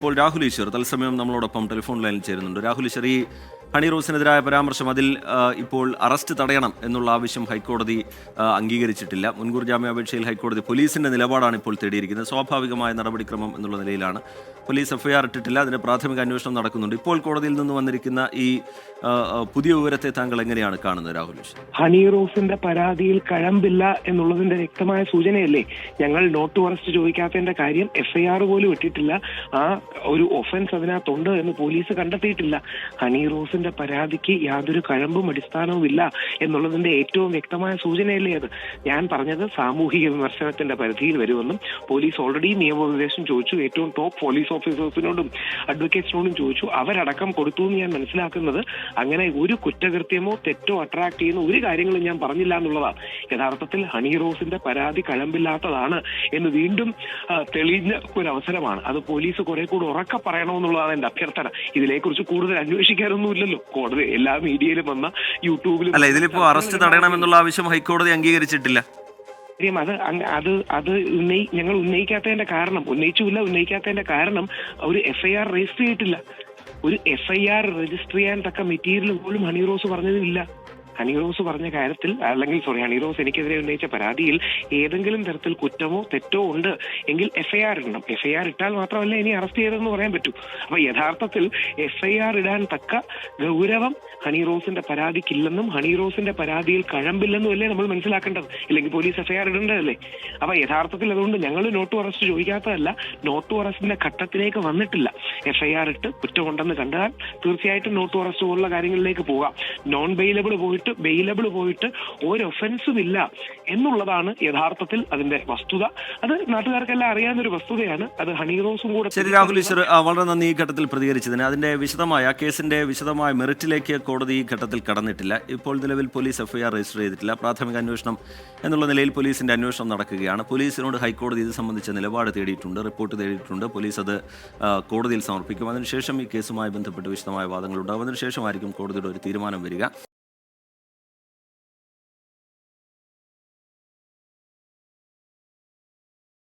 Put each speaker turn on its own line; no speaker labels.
ഇപ്പോൾ രാഹുൽ ഈശ്വർ തത്സമയം നമ്മളോടൊപ്പം ടെലിഫോൺ ലൈനിൽ ചേരുന്നുണ്ട്. രാഹുൽ ഈശ്വർ, ഈ ഹണി റോസിനെതിരായ പരാമർശം, അതിൽ ഇപ്പോൾ അറസ്റ്റ് തടയണം എന്നുള്ള ആവശ്യം ഹൈക്കോടതി അംഗീകരിച്ചിട്ടില്ല. മുൻകൂർ ജാമ്യാപേക്ഷയിൽ ഹൈക്കോടതി പോലീസിന്റെ നിലപാടാണ് ഇപ്പോൾ തേടിയിരിക്കുന്നത്. സ്വാഭാവികമായ നടപടിക്രമം എന്നുള്ള നിലയിലാണ്. പോലീസ് എഫ്ഐആർ ഇട്ടിട്ടില്ല, അതിന് പ്രാഥമിക അന്വേഷണം നടക്കുന്നുണ്ട്. ഇപ്പോൾ കോടതിയിൽ നിന്ന് വന്നിരിക്കുന്ന ഈ പുതിയ വിവരത്തെ താങ്കൾ എങ്ങനെയാണ് കാണുന്നത് രാഹുൽ ഈശ്വർ?
ഹണി റോസിന്റെ പരാതിയിൽ കഴമ്പില്ല എന്നുള്ളതിന്റെ വ്യക്തമായ സൂചനയല്ലേ? ഞങ്ങൾ നോട്ട് ടു അറസ്റ്റ് ചോദിക്കാത്തതിന്റെ കാര്യം എഫ്ഐആർ പോലും ഇട്ടിട്ടില്ല. ആ ഒരു ഒഫൻസ് അതിനകത്തുണ്ട് എന്ന് പോലീസ് കണ്ടെത്തിയിട്ടില്ല. ഹണി റോസിന്റെ പരാതിക്ക് യാതൊരു കഴമ്പും അടിസ്ഥാനവും ഇല്ല എന്നുള്ളതിന്റെ ഏറ്റവും വ്യക്തമായ സൂചനയല്ലേ അത്? ഞാൻ പറഞ്ഞത് സാമൂഹിക വിമർശനത്തിന്റെ പരിധിയിൽ വരുമെന്നും പോലീസ് ഓൾറെഡി നിയമോപദേശം ചോദിച്ചു. ഏറ്റവും ടോപ്പ് പോലീസ് ഓഫീസേഴ്സിനോടും അഡ്വക്കേറ്റ്സിനോടും ചോദിച്ചു. അവരടക്കം കൊടുത്തു എന്ന് ഞാൻ മനസ്സിലാക്കുന്നത്. അങ്ങനെ ഒരു കുറ്റകൃത്യമോ തെറ്റോ അട്രാക്ട് ചെയ്യുന്ന ഒരു കാര്യങ്ങളും ഞാൻ പറഞ്ഞില്ല എന്നുള്ളതാണ്. യഥാർത്ഥത്തിൽ ഹണി റോസിന്റെ പരാതി കഴമ്പില്ലാത്തതാണ് എന്ന് വീണ്ടും തെളിഞ്ഞ ഒരു അവസരമാണ്. അത് പോലീസ് കുറെ കൂടി ഉറക്കെ പറയണമെന്നുള്ളതാണ് എന്റെ അഭ്യർത്ഥന. ഇതിനെക്കുറിച്ച് കൂടുതൽ അന്വേഷിക്കാനൊന്നുമില്ലല്ലോ. കോടതി എല്ലാ മീഡിയയിലും വന്ന യൂട്യൂബിലും
അല്ല, ഇതിലിപ്പോ അറസ്റ്റ് തടയണമെന്നുള്ള ആവശ്യം ഹൈക്കോടതി അംഗീകരിച്ചിട്ടില്ല.
അത് ഞങ്ങൾ ഉന്നയിക്കാത്തതിന്റെ കാരണം ഒരു എഫ്ഐആർ രജിസ്റ്റർ ചെയ്തിട്ടില്ല. ഒരു എഫ്ഐആർ രജിസ്റ്റർ ചെയ്യാൻ തക്ക മെറ്റീരിയൽ പോലും ഹണി റോസ് പറഞ്ഞതുമില്ല. ഹണി റോസ് പറഞ്ഞ കാര്യത്തിൽ ഹണി റോസ് എനിക്കെതിരെ ഉന്നയിച്ച പരാതിയിൽ ഏതെങ്കിലും തരത്തിൽ കുറ്റമോ തെറ്റോ ഉണ്ട് എങ്കിൽ എഫ്ഐആർ ഇടണം. എഫ്ഐആർ ഇട്ടാൽ മാത്രമല്ല ഇനി അറസ്റ്റ് ചെയ്തതെന്ന് പറയാൻ പറ്റൂ. അപ്പൊ യഥാർത്ഥത്തിൽ എഫ്ഐആർ ഇടാൻ തക്ക ഗൗരവം ഹണി റോസിന്റെ പരാതിക്കില്ലെന്നും ഹണി റോസിന്റെ പരാതിയിൽ കഴമ്പില്ലെന്നും അല്ലേ നമ്മൾ മനസ്സിലാക്കേണ്ടത്? ഇല്ലെങ്കിൽ പോലീസ് എഫ്ഐആർ ഇടേണ്ടതല്ലേ? അപ്പൊ യഥാർത്ഥത്തിൽ അതുകൊണ്ട് ഞങ്ങൾ നോട്ട് ടു അറസ്റ്റ് ചോദിക്കാത്തതല്ല, നോട്ട് ടു അറസ്റ്റിന്റെ ഘട്ടത്തിലേക്ക് വന്നിട്ടില്ല. എഫ്ഐആർ ഇട്ട് കുറ്റമുണ്ടെന്ന് കണ്ടാൽ തീർച്ചയായിട്ടും നോട്ട് ടു അറസ്റ്റ് പോലുള്ള കാര്യങ്ങളിലേക്ക് പോകാം. നോൺ ബെയിലബിൾ പോയിട്ട് ഒരു ഒഫൻസും ഇല്ല എന്നുള്ളതാണ് യഥാർത്ഥത്തിൽ അതിന്റെ വസ്തുത. അത് നാട്ടുകാർക്കെല്ലാം അറിയാവുന്ന ഒരു വസ്തുതയാണ്. അത് ഹണി റോസും കൂടെ.
ശരി രാഹുൽ ഈശ്വർ, വളരെ നന്ദി ഈ ഘട്ടത്തിൽ പ്രതികരിച്ചതിന്. അതിന്റെ കേസിന്റെ വിശദമായ മെറിറ്റിലേക്ക് കോടതി ഈ ഘട്ടത്തിൽ കടന്നിട്ടില്ല. ഇപ്പോൾ നിലവിൽ പോലീസ് എഫ്ഐആർ രജിസ്റ്റർ ചെയ്തിട്ടില്ല. പ്രാഥമിക അന്വേഷണം എന്നുള്ള നിലയിൽ പോലീസിന്റെ അന്വേഷണം നടക്കുകയാണ്. പോലീസിനോട് ഹൈക്കോടതി ഇത് സംബന്ധിച്ച നിലപാട് തേടിയിട്ടുണ്ട്, റിപ്പോർട്ട് തേടിയിട്ടുണ്ട്. പോലീസ് അത് കോടതിയിൽ സമർപ്പിക്കും. അതിനുശേഷം ഈ കേസുമായി ബന്ധപ്പെട്ട് വിശദമായ വാദങ്ങൾ ഉണ്ടാകും. അതിനുശേഷമായിരിക്കും കോടതിയുടെ ഒരു തീരുമാനം വരിക.